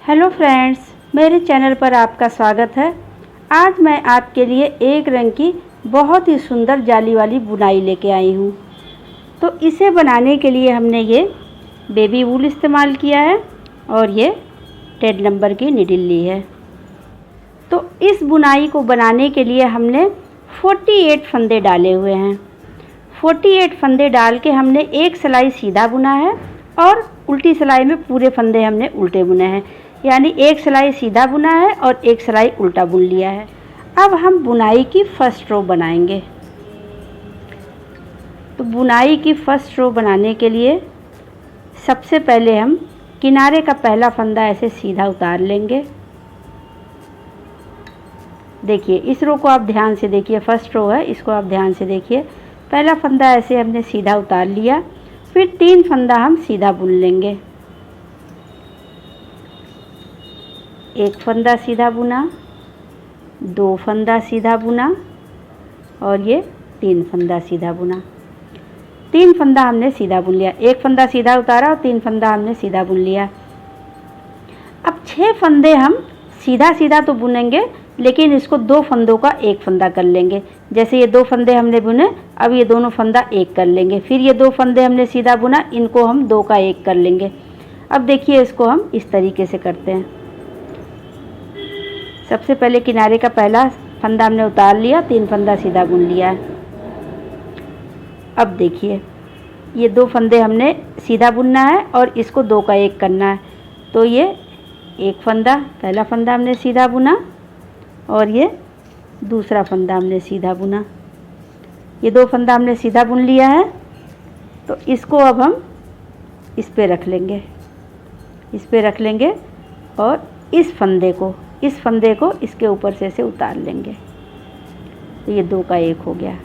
Hello friends, मेरे channel पर आपका स्वागत है। आज मैं आपके लिए एक रंग की बहुत ही सुंदर जाली वाली बुनाई लेके आई हूँ। तो इसे बनाने के लिए हमने ये बेबी वूल इस्तेमाल किया है और ये 10 नंबर की नीडल ली है। तो इस बुनाई को बनाने के लिए हमने 48 फंदे डाले हुए हैं। 48 फंदे डाल के हमने एक सिलाई सीधा बुना है और उल्टी सिलाई में पूरे फंदे हमने उल्टे बुने हैं, यानी एक सिलाई सीधा बुना है और एक सिलाई उल्टा बुन लिया है। अब हम बुनाई की फर्स्ट रो बनाएंगे। तो बुनाई की फर्स्ट रो बनाने के लिए सबसे पहले हम किनारे का पहला फंदा ऐसे सीधा उतार लेंगे। देखिए, इस रो को आप ध्यान से देखिए, फर्स्ट रो है, इसको आप ध्यान से देखिए। पहला फंदा ऐसे हमने सीधा उतार लिया, फिर 3 फंदा हम सीधा बुन लेंगे। एक फंदा सीधा बुना, 2 फंदा सीधा बुना और ये 3 फंदा सीधा बुना। 3 फंदा हमने सीधा बुन लिया, एक फंदा सीधा उतारा और 3 फंदा हमने सीधा बुन लिया। अब 6 फंदे हम सीधा सीधा तो बुनेंगे, लेकिन इसको 2 फंदों का एक फंदा कर लेंगे। जैसे ये 2 फंदे हमने बुने, अब ये दोनों फंदा एक कर लेंगे। फिर ये 2 फंदे हमने सीधा बुना, इनको हम 2 का एक कर लेंगे। अब देखिए, इसको हम इस तरीके से करते हैं। सबसे पहले किनारे का पहला फंदा हमने उतार लिया, 3 फंदा सीधा बुन लिया है। अब देखिए, ये 2 फंदे हमने सीधा बुनना है और इसको 2 का एक करना है। तो ये एक फंदा, पहला फंदा हमने सीधा बुना और ये दूसरा फंदा हमने सीधा बुना। ये 2 फंदा हमने सीधा बुन लिया है। तो इसको अब हम इस पे रख लेंगे, इस पे रख लेंगे और इस फंदे को इसके ऊपर से ऐसे उतार लेंगे। तो ये 2 का एक हो गया।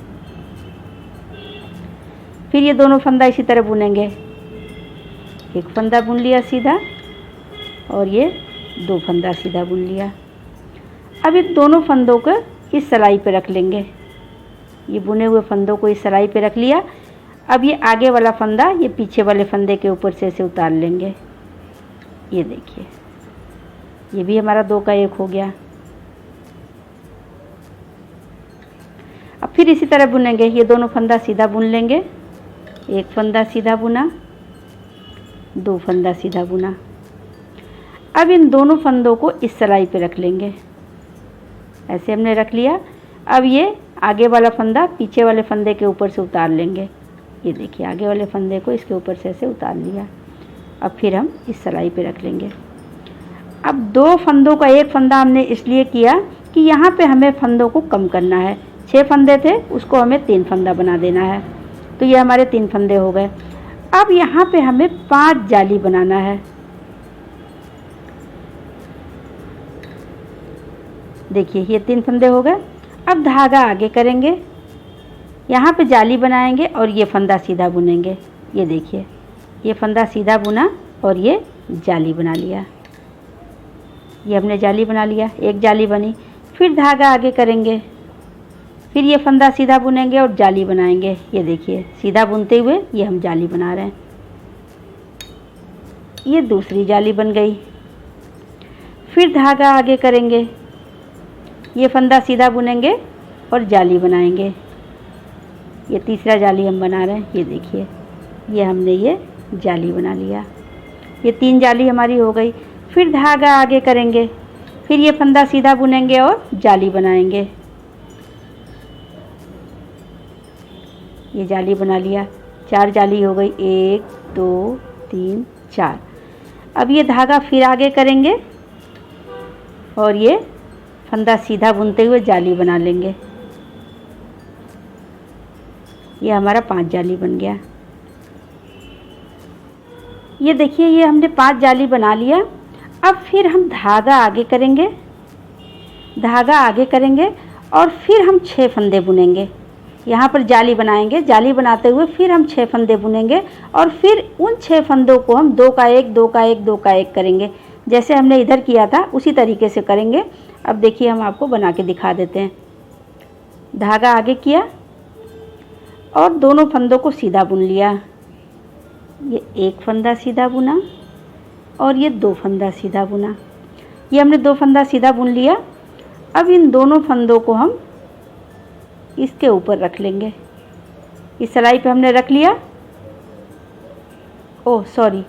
फिर ये दोनों फंदा इसी तरह बुनेंगे। एक फंदा बुन लिया सीधा और ये 2 फंदा सीधा बुन लिया। अब इन दोनों फंदों को इस सिलाई पे रख लेंगे। ये बुने हुए फंदों को इस सिलाई पे रख लिया। अब ये आगे वाला फंदा ये पीछे वाले फंदे के ऊपर से ऐसे उतार लेंगे। ये देखिए, ये भी हमारा 2 का एक हो गया। अब फिर इसी तरह बुनेंगे। ये दोनों फंदा सीधा बुन लेंगे। एक फंदा सीधा बुना, 2 फंदा सीधा बुना। अब इन दोनों फंदों को इस सिलाई पे रख लेंगे। ऐसे हमने रख लिया। अब ये आगे वाला फंदा पीछे वाले फंदे के ऊपर से उतार लेंगे। ये देखिए, आगे वाले फंदे को इसके ऊपर से ऐसे उतार लिया। अब फिर हम इस सिलाई पे रख लेंगे। अब 2 फंदों का एक फंदा हमने इसलिए किया कि यहाँ पे हमें फंदों को कम करना है। 6 फंदे थे, उसको हमें 3 फंदा बना देना है। तो ये हमारे 3 फंदे हो गए। अब यहाँ पे हमें 5 जाली बनाना है। देखिए, ये 3 फंदे हो गए। अब धागा आगे करेंगे, यहाँ पे जाली बनाएंगे और ये फंदा सीधा बुनेंगे। ये देखिए, ये फंदा सीधा बुना और ये जाली बना लिया। ये हमने जाली बना लिया, एक जाली बनी। फिर धागा आगे करेंगे, फिर ये फंदा सीधा बुनेंगे और जाली बनाएंगे। ये देखिए, सीधा बुनते हुए ये हम जाली बना रहे हैं। ये दूसरी जाली बन गई। फिर धागा आगे करेंगे, ये फंदा सीधा बुनेंगे और जाली बनाएंगे। ये तीसरा जाली हम बना रहे हैं। ये देखिए, ये हमने ये जाली बना लिया। ये 3 जाली हमारी हो गई। फिर धागा आगे करेंगे, फिर ये फंदा सीधा बुनेंगे और जाली बनाएंगे। ये जाली बना लिया, 4 जाली हो गई। 1 2 3 4। अब ये धागा फिर आगे करेंगे और ये फंदा सीधा बुनते हुए जाली बना लेंगे। ये हमारा 5 जाली बन गया। ये देखिए, ये हमने 5 जाली बना लिया। अब फिर हम धागा आगे करेंगे, धागा आगे करेंगे और फिर हम 6 फंदे बुनेंगे। यहाँ पर जाली बनाएंगे, जाली बनाते हुए फिर हम 6 फंदे बुनेंगे और फिर उन 6 फंदों को हम 2 का एक, 2 का एक, 2 का एक करेंगे। जैसे हमने इधर किया था उसी तरीके से करेंगे। अब देखिए, हम आपको बना के दिखा देते हैं। धागा आगे किया और दोनों फंदों को सीधा बुन लिया। ये एक फंदा सीधा बुना और ये 2 फंदा सीधा बुना। ये हमने 2 फंदा सीधा बुन लिया। अब इन दोनों फंदों को हम इसके ऊपर रख लेंगे। इस सिलाई पे हमने रख लिया। ओह सॉरी,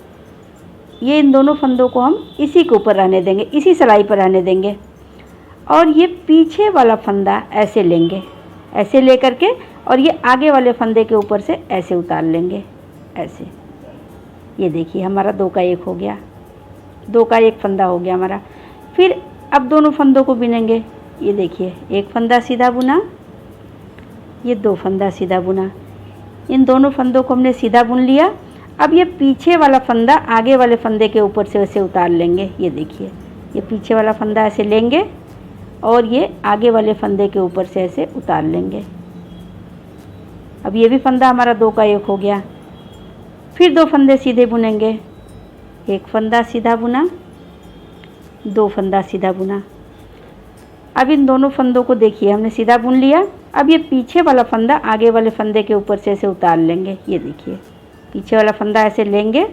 ये इन दोनों फंदों को हम इसी के ऊपर रहने देंगे, इसी सिलाई पर रहने देंगे। और ये पीछे वाला फंदा ऐसे लेंगे, ऐसे ले करके, और ये आगे वाले फंदे के ऊपर से ऐसे उतार लेंगे, ऐसे। ये देखिए हमारा 2 का 1 हो गया, 2 का 1 फंदा हो गया हमारा। फिर अब दोनों फंदों को बिनेंगे। ये देखिए 1 फंदा सीधा बुना, ये 2 फंदा सीधा बुना। इन दोनों फंदों को हमने सीधा बुन लिया। अब ये पीछे वाला फंदा आगे वाले फंदे के ऊपर से वैसे उतार लेंगे। ये देखिए ये पीछे वाला फंदा ऐसे लेंगे और ये आगे वाले फंदे के ऊपर से ऐसे उतार लेंगे। अब ये भी फंदा हमारा 2 का 1 हो गया। फिर 2 फंदे सीधे बुनेंगे। 1 फंदा सीधा बुना, 2 फंदा सीधा बुना। अब इन दोनों फंदों को देखिए हमने सीधा बुन लिया। अब ये पीछे वाला फंदा आगे वाले फंदे के ऊपर से ऐसे उतार लेंगे। ये देखिए पीछे वाला फंदा ऐसे लेंगे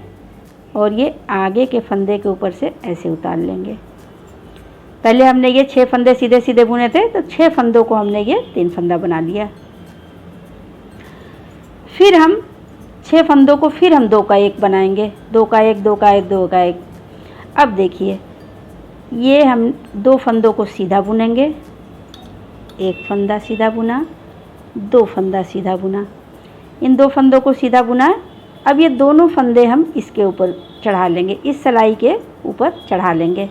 और ये आगे के फंदे के ऊपर से ऐसे उतार लेंगे। पहले हमने ये 6 फंदे सीधे सीधे बुने थे, तो 6 फंदों को हमने ये 3 फंदा बना लिया। फिर हम 6 फंदों को फिर हम 2 का 1 बनाएंगे। 2 का 1, 2 का 1, 2 का 1। अब देखिए ये हम 2 फंदों को सीधा बुनेंगे। 1 फंदा सीधा बुना, 2 फंदा सीधा बुना। इन 2 फंदों को सीधा बुना। अब ये दोनों फंदे हम इसके ऊपर चढ़ा लेंगे, इस सिलाई के ऊपर चढ़ा लेंगे।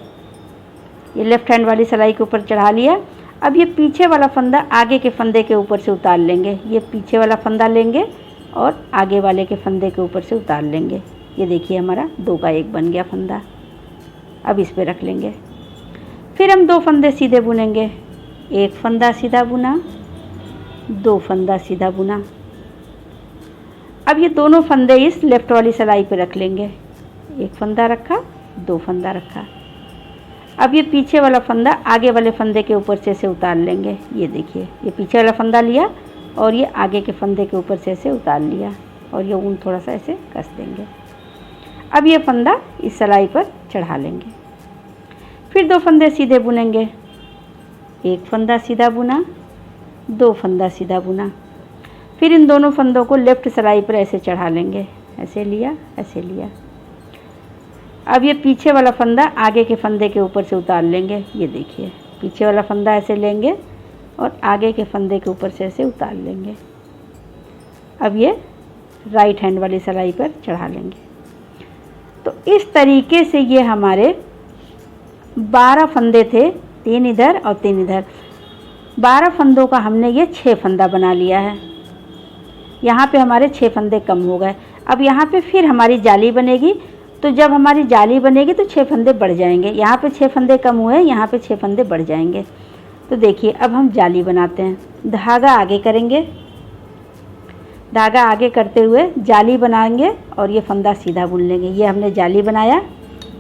ये लेफ़्ट हैंड वाली सिलाई के ऊपर चढ़ा लिया। अब ये पीछे वाला फंदा आगे के फंदे के ऊपर से उतार लेंगे। ये पीछे वाला फंदा लेंगे और आगे वाले के फंदे के ऊपर से उतार लेंगे। ये देखिए हमारा 2 का 1 बन गया फंदा। अब इस पे रख लेंगे। फिर हम 2 फंदे सीधे बुनेंगे। 1 फंदा सीधा बुना, 2 फंदा सीधा बुना। अब ये दोनों फंदे इस लेफ़्ट वाली सिलाई पे रख लेंगे। 1 फंदा रखा, 2 फंदा रखा। अब ये पीछे वाला फंदा आगे वाले फंदे के ऊपर से ऐसे उतार लेंगे। ये देखिए ये पीछे वाला फंदा लिया और ये आगे के फंदे के ऊपर से ऐसे उतार लिया और ये ऊन थोड़ा सा ऐसे कस देंगे। अब ये फंदा इस सिलाई पर चढ़ा लेंगे। फिर 2 फंदे सीधे बुनेंगे। 1 फंदा सीधा बुना, 2 फंदा सीधा बुना। फिर इन दोनों फंदों को लेफ़्ट सिलाई पर ऐसे चढ़ा लेंगे। ऐसे लिया, ऐसे लिया। अब ये पीछे वाला फंदा आगे के फंदे के ऊपर से उतार लेंगे। ये देखिए पीछे वाला फंदा ऐसे लेंगे और आगे के फंदे के ऊपर से ऐसे उतार लेंगे। अब ये राइट हैंड वाली सिलाई पर चढ़ा लेंगे। तो इस तरीके से ये हमारे 12 फंदे थे, 3 इधर और 3 इधर। 12 फंदों का हमने ये 6 फंदा बना लिया है। यहाँ पे हमारे 6 फंदे कम हो गए। अब यहाँ पे फिर हमारी जाली बनेगी, तो जब हमारी जाली बनेगी तो 6 फंदे बढ़ जाएंगे। यहाँ पे 6 फंदे कम हुए, यहाँ पे 6 फंदे बढ़ जाएंगे। तो देखिए अब हम जाली बनाते हैं। धागा आगे करेंगे, धागा आगे करते हुए जाली बनाएंगे और ये फंदा सीधा बुन लेंगे। ये हमने जाली बनाया,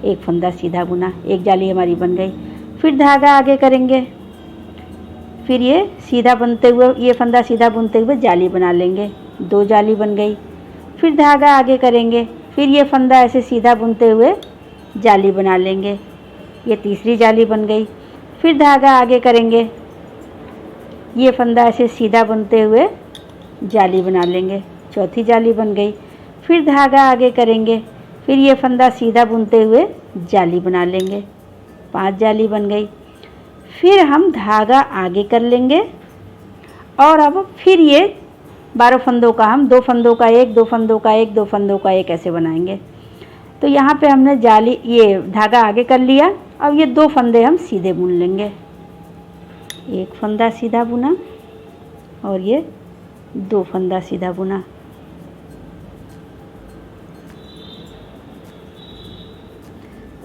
1 फंदा सीधा बुना, 1 जाली हमारी बन गई। फिर धागा आगे करेंगे, फिर ये सीधा बनते हुए ये फंदा सीधा बुनते हुए जाली बना लेंगे, 2 जाली बन गई। फिर धागा आगे करेंगे, फिर ये फंदा ऐसे सीधा बुनते हुए जाली बना लेंगे, ये तीसरी जाली बन गई। फिर धागा आगे करेंगे, ये फंदा ऐसे सीधा बुनते हुए जाली बना लेंगे, चौथी जाली बन गई। फिर धागा आगे करेंगे, फिर ये फंदा सीधा बुनते हुए जाली बना लेंगे, 5 जाली बन गई। फिर हम धागा आगे कर लेंगे और अब फिर ये 12 फंदों का हम 2 फंदों का 1, 2 फंदों का 1, 2 फंदों का 1 ऐसे बनाएंगे। तो यहाँ पे हमने जाली ये धागा आगे कर लिया। अब ये 2 फंदे हम सीधे बुन लेंगे। 1 फंदा सीधा बुना और ये 2 फंदा सीधा बुना।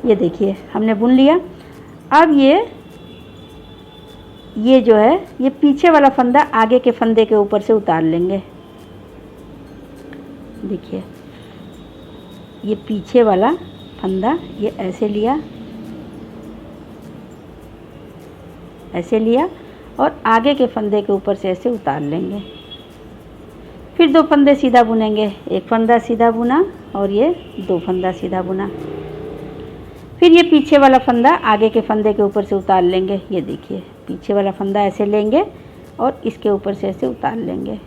ये देखिए हमने बुन लिया। अब ये जो है ये पीछे वाला फंदा आगे के फंदे के ऊपर से उतार लेंगे। देखिए ये पीछे वाला फंदा ये ऐसे लिया, ऐसे लिया और आगे के फंदे के ऊपर से ऐसे उतार लेंगे। फिर 2 फंदे सीधा बुनेंगे, 1 फंदा सीधा बुना और ये 2 फंदा सीधा बुना। फिर ये पीछे वाला फंदा आगे के फंदे के ऊपर से उतार लेंगे। ये देखिए पीछे वाला फंदा ऐसे लेंगे और इसके ऊपर से ऐसे उतार लेंगे।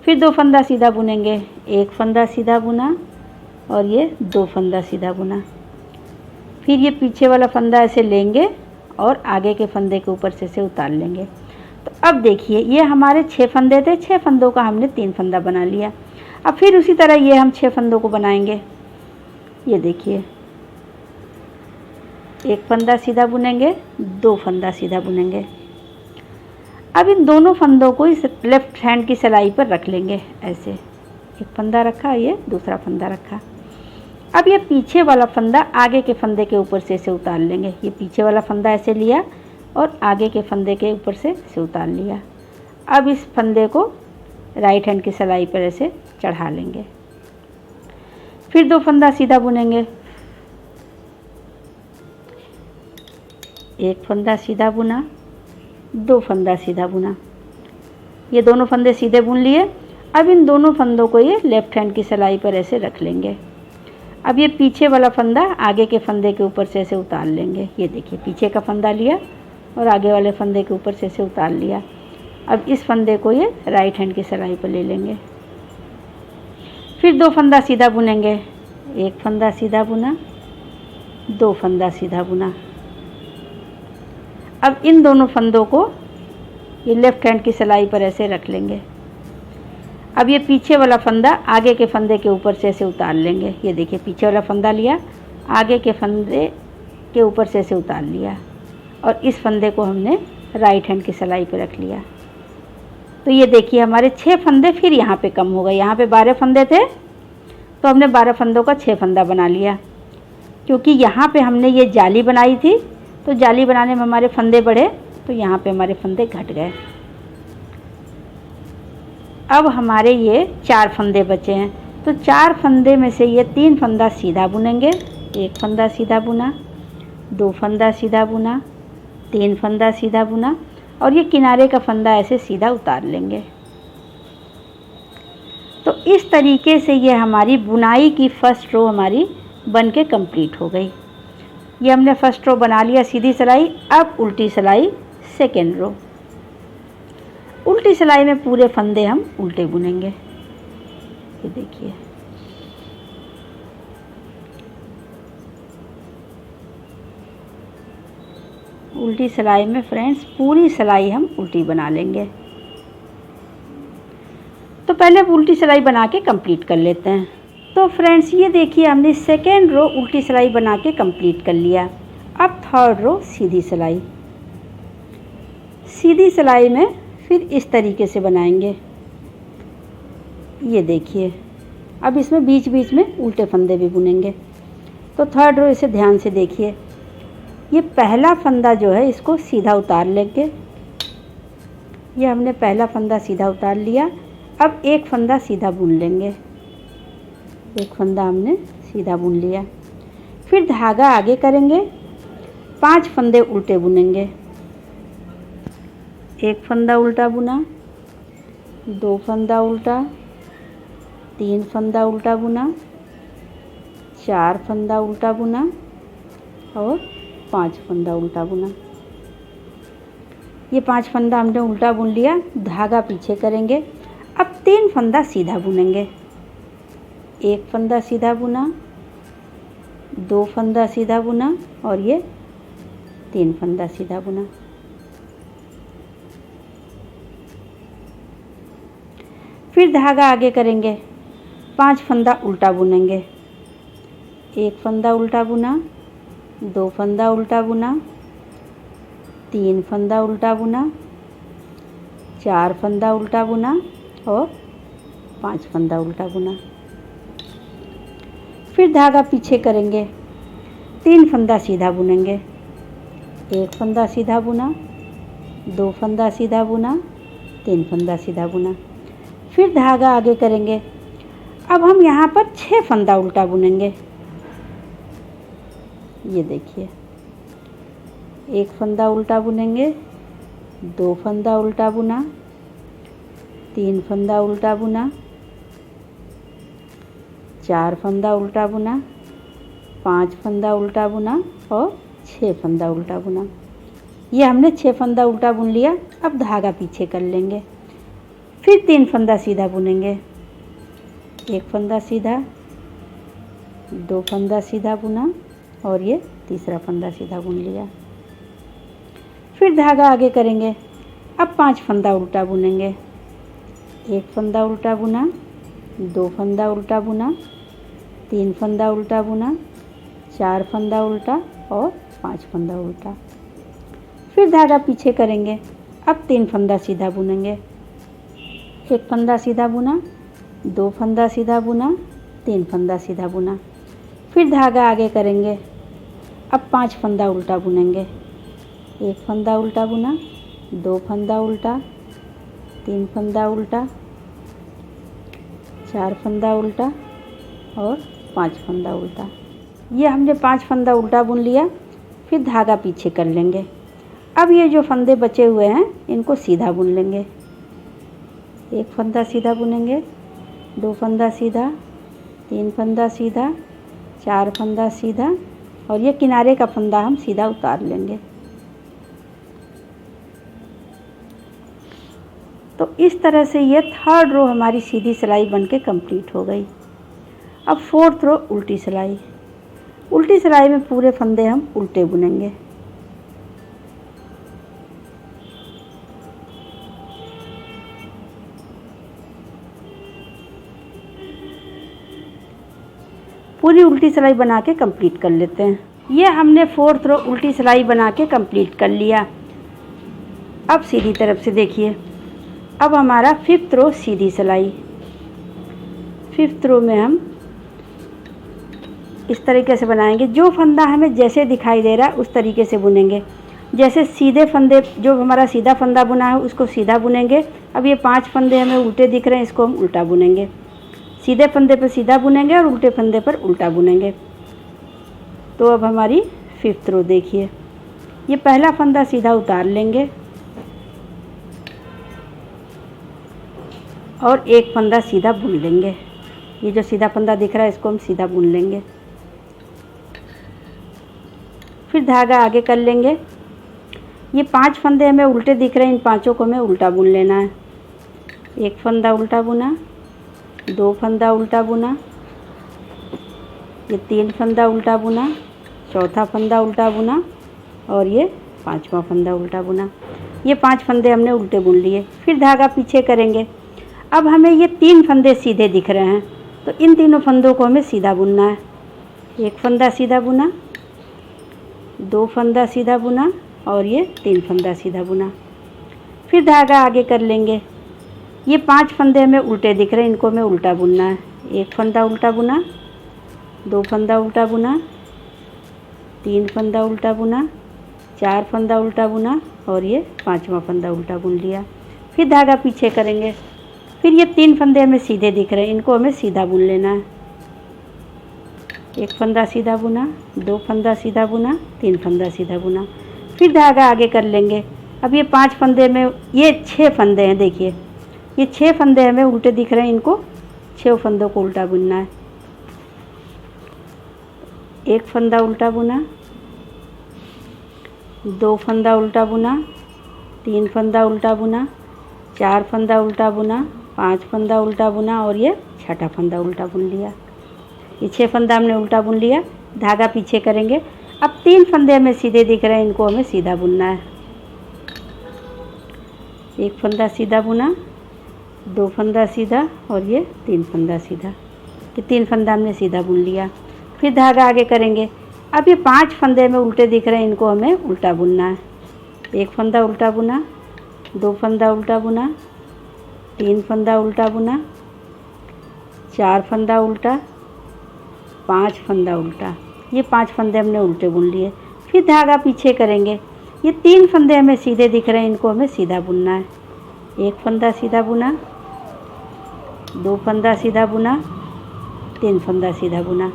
फिर 2 फंदा सीधा बुनेंगे, 1 फंदा सीधा बुना और ये 2 फंदा सीधा बुना। फिर ये पीछे वाला फंदा ऐसे लेंगे और आगे के फंदे के ऊपर से ऐसे उतार लेंगे। तो अब देखिए ये हमारे 6 फंदे थे, 6 फंदों का हमने 3 फंदा बना लिया। अब फिर उसी तरह ये हम 6 फंदों को बनाएंगे। ये देखिए 1 फंदा सीधा बुनेंगे, 2 फंदा सीधा बुनेंगे। अब इन दोनों फंदों को इस लेफ्ट हैंड की सिलाई पर रख लेंगे। ऐसे 1 फंदा रखा, ये दूसरा फंदा रखा। अब ये पीछे वाला फंदा आगे के फंदे के ऊपर से ऐसे उतार लेंगे। ये पीछे वाला फंदा ऐसे लिया और आगे के फंदे के ऊपर से ऐसे उतार लिया। अब इस फंदे को राइट हैंड की सिलाई पर ऐसे चढ़ा लेंगे। फिर 2 फंदा सीधा बुनेंगे, 1 फंदा सीधा बुना, 2 फंदा सीधा बुना। ये दोनों फंदे सीधे बुन लिए। अब इन दोनों फंदों को ये लेफ्ट हैंड की सिलाई पर ऐसे रख लेंगे। अब ये पीछे वाला फंदा आगे के फंदे के ऊपर से ऐसे उतार लेंगे। ये देखिए पीछे का फंदा लिया और आगे वाले फंदे के ऊपर से ऐसे उतार लिया। अब इस फंदे को ये राइट हैंड की सिलाई पर ले लेंगे। फिर 2 फंदा सीधा बुनेंगे, 1 फंदा सीधा बुना, 2 फंदा सीधा बुना। अब इन दोनों फंदों को ये लेफ्ट हैंड की सिलाई पर ऐसे रख लेंगे। अब ये पीछे वाला फंदा आगे के फंदे के ऊपर से ऐसे उतार लेंगे। ये देखिए पीछे वाला फंदा लिया, आगे के फंदे के ऊपर से ऐसे उतार लिया और इस फंदे को हमने राइट हैंड की सिलाई पर रख लिया। तो ये देखिए हमारे 6 फंदे फिर यहाँ पे कम हो गए। यहाँ पे 12 फंदे थे तो हमने 12 फंदों का 6 फंदा बना लिया, क्योंकि यहाँ पे हमने ये जाली बनाई थी। तो जाली बनाने में हमारे फंदे बढ़े तो यहाँ पे हमारे फंदे घट गए। अब हमारे ये 4 फंदे बचे हैं। तो 4 फंदे में से ये 3 फंदा सीधा बुनेंगे। 1 फंदा सीधा बुना, 2 फंदा सीधा बुना, 3 फंदा सीधा बुना और ये किनारे का फंदा ऐसे सीधा उतार लेंगे। तो इस तरीके से ये हमारी बुनाई की फर्स्ट रो हमारी बन के कंप्लीट हो गई। ये हमने फर्स्ट रो बना लिया सीधी सिलाई। अब उल्टी सिलाई सेकेंड रो। उल्टी सिलाई में पूरे फंदे हम उल्टे बुनेंगे। ये देखिए उल्टी सिलाई में फ्रेंड्स पूरी सिलाई हम उल्टी बना लेंगे। तो पहले उल्टी सिलाई बना के कंप्लीट कर लेते हैं। तो फ्रेंड्स ये देखिए हमने सेकेंड रो उल्टी सिलाई बना के कंप्लीट कर लिया। अब थर्ड रो सीधी सिलाई। सीधी सिलाई में फिर इस तरीके से बनाएंगे। ये देखिए अब इसमें बीच बीच में उल्टे फंदे भी बुनेंगे। तो थर्ड रो इसे ध्यान से देखिए। ये पहला फंदा जो है इसको सीधा उतार लेंगे। ये हमने पहला फंदा सीधा उतार लिया। अब 1 फंदा सीधा बुन लेंगे। 1 फंदा हमने सीधा बुन लिया। फिर धागा आगे करेंगे, 5 फंदे उल्टे बुनेंगे। 1 फंदा उल्टा बुना, 2 फंदा उल्टा, 3 फंदा उल्टा बुना, 4 फंदा उल्टा बुना और 5 फंदा उल्टा बुना। ये 5 फंदा हमने उल्टा बुन लिया। धागा पीछे करेंगे। अब 3 फंदा सीधा बुनेंगे। 1 फंदा सीधा बुना, 2 फंदा सीधा बुना और ये 3 फंदा सीधा बुना। फिर धागा आगे करेंगे, 5 फंदा उल्टा बुनेंगे। 1 फंदा उल्टा बुना, 2 फंदा उल्टा बुना, 3 फंदा उल्टा बुना, 4 फंदा उल्टा बुना और 5 फंदा उल्टा बुना। फिर धागा पीछे करेंगे, 3 फंदा सीधा बुनेंगे। 1 फंदा सीधा बुना, 2 फंदा सीधा बुना, 3 फंदा सीधा बुना। फिर धागा आगे करेंगे। अब हम यहाँ पर 6 फंदा उल्टा बुनेंगे। ये देखिए 1 फंदा उल्टा बुनेंगे, 2 फंदा उल्टा बुना, 3 फंदा उल्टा बुना, 4 फंदा उल्टा बुना, 5 फंदा उल्टा बुना और 6 फंदा उल्टा बुना। ये हमने 6 फंदा उल्टा बुन लिया। अब धागा पीछे कर लेंगे, फिर 3 फंदा सीधा बुनेंगे। 1 फंदा सीधा, 2 फंदा सीधा बुना और ये तीसरा फंदा सीधा बुन लिया। फिर धागा आगे करेंगे। अब 5 फंदा उल्टा बुनेंगे। 1 फंदा उल्टा बुना, 2 फंदा उल्टा बुना, 3 फंदा उल्टा बुना, 4 फंदा उल्टा और 5 फंदा उल्टा। फिर धागा पीछे करेंगे। अब 3 फंदा सीधा बुनेंगे। 1 फंदा सीधा बुना, 2 फंदा सीधा बुना, 3 फंदा सीधा बुना। फिर धागा आगे करेंगे। अब 5 फंदा उल्टा बुनेंगे। 1 फंदा उल्टा बुना, 2 फंदा उल्टा, 3 फंदा उल्टा, 4 फंदा उल्टा और 5 फंदा उल्टा। ये हमने 5 फंदा उल्टा बुन लिया। फिर धागा पीछे कर लेंगे। अब ये जो फंदे बचे हुए हैं इनको सीधा बुन लेंगे। 1 फंदा सीधा बुनेंगे, 2 फंदा सीधा, 3 फंदा सीधा, 4 फंदा सीधा और ये किनारे का फंदा हम सीधा उतार लेंगे। तो इस तरह से ये 3rd रो हमारी सीधी सिलाई बनके कंप्लीट हो गई। अब 4th रो उल्टी सिलाई। उल्टी सिलाई में पूरे फंदे हम उल्टे बुनेंगे। पूरी उल्टी सिलाई बना के कंप्लीट कर लेते हैं। ये हमने 4th रो उल्टी सिलाई बना के कंप्लीट कर लिया। अब सीधी तरफ से देखिए। अब हमारा 5th रो सीधी सिलाई। 5th रो में हम इस तरीके से बनाएंगे। जो फंदा हमें जैसे दिखाई दे रहा है उस तरीके से बुनेंगे। जैसे सीधे फंदे, जो हमारा सीधा फंदा बुना है उसको सीधा बुनेंगे। अब ये 5 फंदे हमें उल्टे दिख रहे हैं, इसको हम उल्टा बुनेंगे। सीधे फंदे पर सीधा बुनेंगे और उल्टे फंदे पर उल्टा बुनेंगे। तो अब हमारी 5th रो देखिए। ये पहला फंदा सीधा उतार लेंगे और एक फंदा सीधा बुन लेंगे। ये जो सीधा फंदा दिख रहा है इसको हम सीधा बुन लेंगे। फिर धागा आगे कर लेंगे। ये 5 फंदे हमें उल्टे दिख रहे हैं, इन पांचों को हमें उल्टा बुन लेना है। 1 फंदा उल्टा बुना, 2 फंदा उल्टा बुना, ये 3 फंदा उल्टा बुना, चौथा फंदा उल्टा बुना और ये 5वां फंदा उल्टा बुना। ये 5 फंदे हमने उल्टे बुन लिए। फिर धागा पीछे करेंगे। अब हमें ये 3 फंदे सीधे दिख रहे हैं, तो इन तीनों फंदों को हमें सीधा बुनना है। 1 फंदा सीधा बुना, 2 फंदा सीधा बुना और ये 3 फंदा सीधा बुना। फिर धागा आगे कर लेंगे। ये 5 फंदे हमें उल्टे दिख रहे हैं, इनको हमें उल्टा बुनना है। 1 फंदा उल्टा बुना, 2 फंदा उल्टा बुना, 3 फंदा उल्टा बुना, 4 फंदा उल्टा बुना और ये 5वां फंदा उल्टा बुन लिया। फिर धागा पीछे करेंगे। फिर ये 3 फंदे हमें सीधे दिख रहे हैं, इनको हमें सीधा बुन लेना है। 1 फंदा सीधा बुना, 2 फंदा सीधा बुना, 3 फंदा सीधा बुना। फिर धागा आगे कर लेंगे। अब ये 5 फंदे में ये 6 फंदे हैं, देखिए ये 6 फंदे हमें उल्टे दिख रहे हैं, इनको 6 फंदों को उल्टा बुनना है। 1 फंदा उल्टा बुना, 2 फंदा उल्टा बुना, 3 फंदा उल्टा बुना, 4 फंदा उल्टा बुना, 5 फंदा उल्टा बुना और ये 6ठा फंदा उल्टा बुन लिया। ये 6 फंदा हमने उल्टा बुन लिया। धागा पीछे करेंगे। अब 3 फंदे हमें सीधे दिख रहे हैं, इनको हमें सीधा बुनना है। 1 फंदा सीधा बुना, 2 फंदा सीधा और ये 3 फंदा सीधा। ये 3 फंदा हमने सीधा बुन लिया। फिर धागा आगे करेंगे। अब ये 5 फंदे हमें उल्टे दिख रहे हैं, इनको हमें उल्टा बुनना है। 1 फंदा उल्टा बुना, 2 फंदा उल्टा बुना, 3 फंदा उल्टा बुना, 4 फंदा उल्टा, 5 फंदा उल्टा। ये 5 फंदे हमने उल्टे बुन लिए। फिर धागा पीछे करेंगे। ये 3 फंदे हमें सीधे दिख रहे हैं, इनको हमें सीधा बुनना है। 1 फंदा सीधा बुना, 2 फंदा सीधा बुना, 3 फंदा सीधा बुना।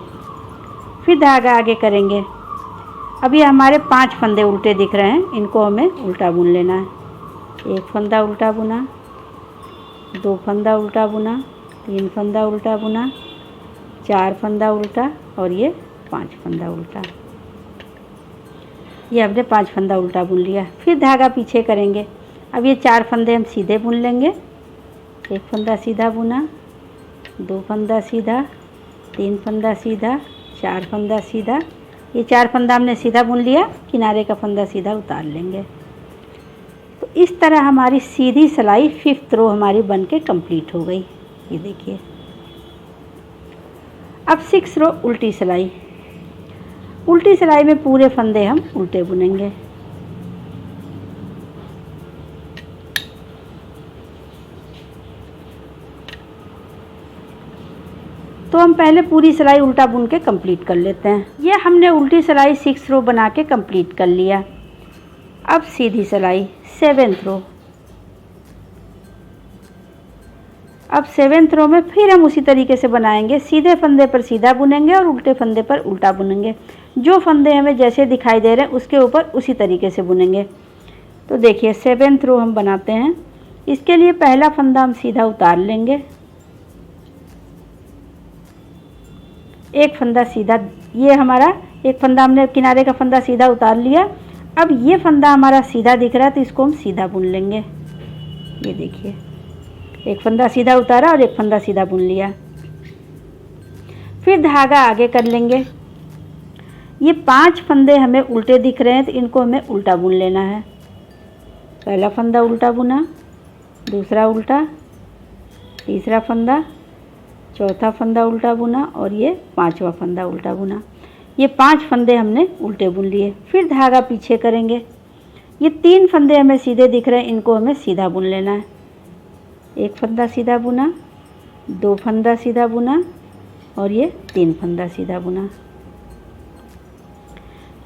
फिर धागा आगे करेंगे। अब ये हमारे 5 फंदे उल्टे दिख रहे हैं, इनको हमें उल्टा बुन लेना है। 1 फंदा उल्टा बुना, 2 फंदा उल्टा बुना, 3 फंदा उल्टा बुना, 4 फंदा उल्टा और ये 5 फंदा उल्टा। ये हमने 5 फंदा उल्टा बुन लिया। फिर धागा पीछे करेंगे। अब ये 4 फंदे हम सीधे बुन लेंगे। 1 फंदा सीधा बुना, 2 फंदा सीधा, 3 फंदा सीधा, 4 फंदा सीधा। ये 4 फंदा हमने सीधा बुन लिया, किनारे का फंदा सीधा उतार लेंगे। तो इस तरह हमारी सीधी सिलाई 5th रो हमारी बन के कंप्लीट हो गई। ये देखिए। अब 6th रो उल्टी सिलाई। उल्टी सिलाई में पूरे फंदे हम उल्टे बुनेंगे। तो हम पहले पूरी सिलाई उल्टा बुन के कंप्लीट कर लेते हैं। ये हमने उल्टी सिलाई 6 रो बना के कंप्लीट कर लिया। अब सीधी सिलाई 7th रो। अब 7th रो में फिर हम उसी तरीके से बनाएंगे। सीधे फंदे पर सीधा बुनेंगे और उल्टे फंदे पर उल्टा बुनेंगे। जो फंदे हमें जैसे दिखाई दे रहे हैं उसके ऊपर उसी तरीके से बुनेंगे। तो देखिए 7th रो हम बनाते हैं। इसके लिए पहला फंदा हम सीधा उतार लेंगे। एक फंदा सीधा, ये हमारा एक फंदा हमने किनारे का फंदा सीधा उतार लिया। अब ये फंदा हमारा सीधा दिख रहा है तो इसको हम सीधा बुन लेंगे। ये देखिए, एक फंदा सीधा उतारा और एक फंदा सीधा बुन लिया। फिर धागा आगे कर लेंगे। ये 5 फंदे हमें उल्टे दिख रहे हैं तो इनको हमें उल्टा बुन लेना है। पहला फंदा उल्टा बुना, दूसरा उल्टा, तीसरा फंदा, चौथा फंदा उल्टा बुना और ये 5वां फंदा उल्टा बुना। ये 5 फंदे हमने उल्टे बुन लिए। फिर धागा पीछे करेंगे। ये 3 फंदे हमें सीधे दिख रहे हैं, इनको हमें सीधा बुन लेना है। एक फंदा सीधा बुना, 2 फंदा सीधा बुना और ये 3 फंदा सीधा बुना।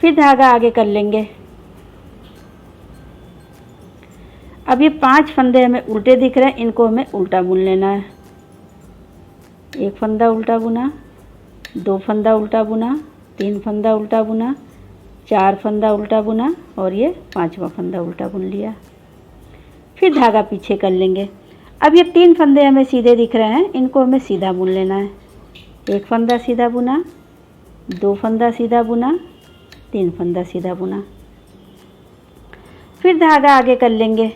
फिर धागा आगे कर लेंगे। अब ये 5 फंदे हमें उल्टे दिख रहे हैं, इनको हमें उल्टा बुन लेना है। एक फंदा उल्टा बुना, 2 फंदा उल्टा बुना, 3 फंदा उल्टा बुना, 4 फंदा उल्टा बुना और ये 5वां फंदा उल्टा बुन लिया। फिर धागा पीछे कर लेंगे। अब ये 3 फंदे हमें सीधे दिख रहे हैं, इनको हमें सीधा बुन लेना है। एक फंदा सीधा बुना, 2 फंदा सीधा बुना, 3 फंदा सीधा बुना। फिर धागा आगे कर लेंगे।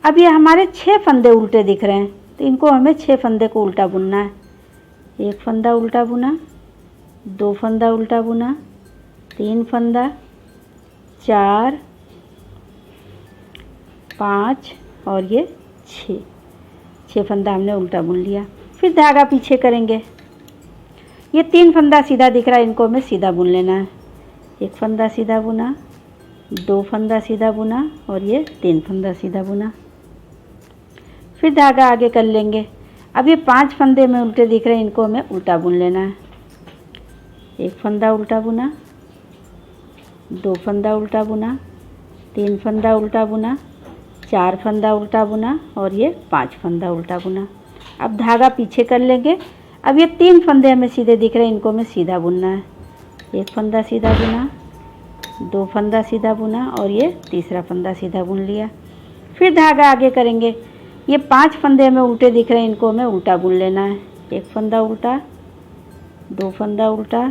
अब ये हमारे 6 फंदे उल्टे दिख रहे हैं तो इनको हमें 6 फंदे को उल्टा बुनना है। एक फंदा उल्टा बुना, 2 फंदा उल्टा बुना, 3 फंदा, 4, 5 और ये 6 फंदा हमने उल्टा बुन लिया। फिर धागा पीछे करेंगे। ये 3 फंदा सीधा दिख रहा है, इनको हमें सीधा बुन लेना है। एक फंदा सीधा बुना, 2 फंदा सीधा बुना और ये 3 फंदा सीधा बुना। फिर धागा आगे कर लेंगे। अब ये 5 फंदे में उल्टे दिख रहे हैं, इनको हमें उल्टा बुन लेना है। एक फंदा उल्टा बुना, 2 फंदा उल्टा बुना, 3 फंदा उल्टा बुना, 4 फंदा उल्टा बुना और ये 5 फंदा उल्टा बुना। अब धागा पीछे कर लेंगे। अब ये 3 फंदे हमें सीधे दिख रहे हैं, इनको हमें सीधा बुनना है। एक फंदा सीधा बुना, 2 फंदा सीधा बुना और ये तीसरा फंदा सीधा बुन लिया। फिर धागा आगे करेंगे। ये 5 फंदे हमें उल्टे दिख रहे हैं, इनको हमें उल्टा बुन लेना है। एक फंदा उल्टा, 2 फंदा उल्टा,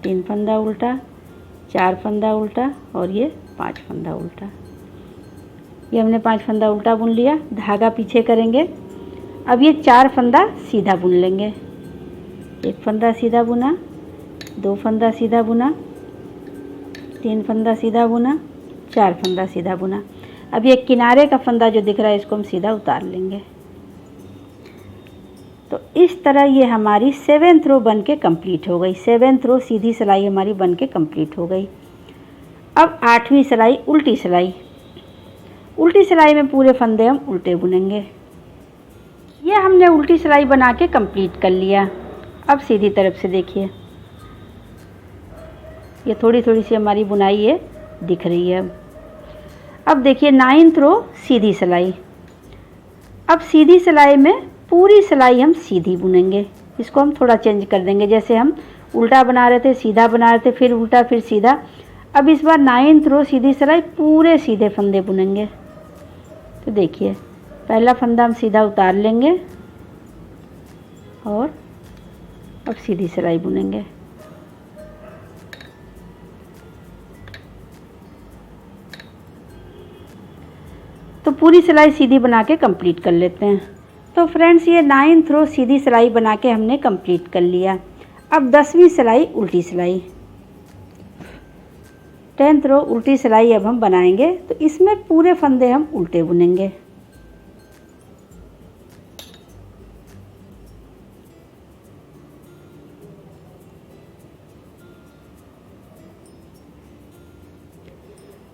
3 फंदा उल्टा, 4 फंदा उल्टा और ये 5 फंदा उल्टा। ये हमने 5 फंदा उल्टा बुन लिया। धागा पीछे करेंगे। अब ये 4 फंदा सीधा बुन लेंगे। एक फंदा सीधा बुना, 2 फंदा सीधा बुना, 3 फंदा सीधा बुना, 4 फंदा सीधा बुना। अब ये किनारे का फंदा जो दिख रहा है, इसको हम सीधा उतार लेंगे। तो इस तरह ये हमारी 7th रो बन के कम्प्लीट हो गई। 7th रो सीधी सिलाई हमारी बन के कम्प्लीट हो गई। अब 8वीं सिलाई उल्टी सिलाई। उल्टी सिलाई में पूरे फंदे हम उल्टे बुनेंगे। ये हमने उल्टी सिलाई बना के कंप्लीट कर लिया। अब सीधी तरफ से देखिए, ये थोड़ी थोड़ी सी हमारी बुनाई ये दिख रही है। अब देखिए 9th रो सीधी सिलाई। अब सीधी सिलाई में पूरी सिलाई हम सीधी बुनेंगे। इसको हम थोड़ा चेंज कर देंगे। जैसे हम उल्टा बना रहे थे, सीधा बना रहे थे, फिर उल्टा, फिर सीधा। अब इस बार 9th रो सीधी सिलाई पूरे सीधे फंदे बुनेंगे। तो देखिए, पहला फंदा हम सीधा उतार लेंगे और अब सीधी सिलाई बुनेंगे। तो पूरी सिलाई सीधी बना के कंप्लीट कर लेते हैं। तो फ्रेंड्स ये 9th रो सीधी सिलाई बना के हमने कंप्लीट कर लिया। अब 10वीं सिलाई उल्टी सिलाई, 10th रो उल्टी सिलाई अब हम बनाएंगे। तो इसमें पूरे फंदे हम उल्टे बुनेंगे।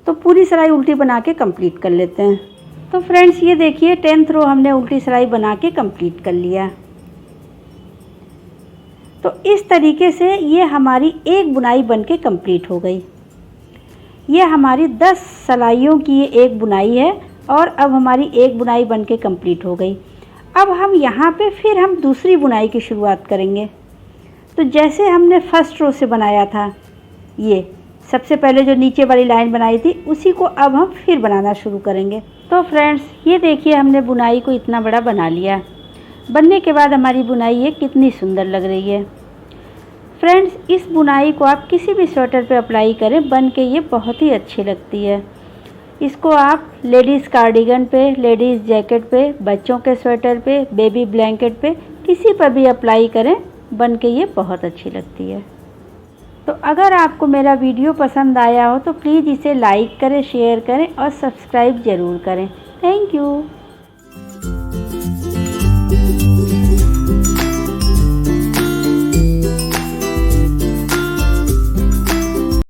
तो पूरी सिलाई उल्टी बना के कंप्लीट कर लेते हैं। तो फ्रेंड्स ये देखिए 10th रो हमने उल्टी सिलाई बना के कंप्लीट कर लिया। तो इस तरीके से ये हमारी एक बुनाई बन के कंप्लीट हो गई। ये हमारी 10 सिलाइयों की एक बुनाई है और अब हमारी एक बुनाई बन के कंप्लीट हो गई। अब हम यहाँ पे फिर हम दूसरी बुनाई की शुरुआत करेंगे। तो जैसे हमने फर्स्ट रो से बनाया था, ये सबसे पहले जो नीचे वाली लाइन बनाई थी उसी को अब हम फिर बनाना शुरू करेंगे। तो फ्रेंड्स ये देखिए हमने बुनाई को इतना बड़ा बना लिया। बनने के बाद हमारी बुनाई ये कितनी सुंदर लग रही है। फ्रेंड्स इस बुनाई को आप किसी भी स्वेटर पे अप्लाई करें, बन के ये बहुत ही अच्छी लगती है। इसको आप लेडीज़ कार्डिगन पे, लेडीज़ जैकेट पे, बच्चों के स्वेटर पे, बेबी ब्लैंकेट पे, किसी पर भी अप्लाई करें, बन के ये बहुत अच्छी लगती है। तो अगर आपको मेरा वीडियो पसंद आया हो तो प्लीज़ इसे लाइक करें, शेयर करें और सब्सक्राइब ज़रूर करें। Thank you.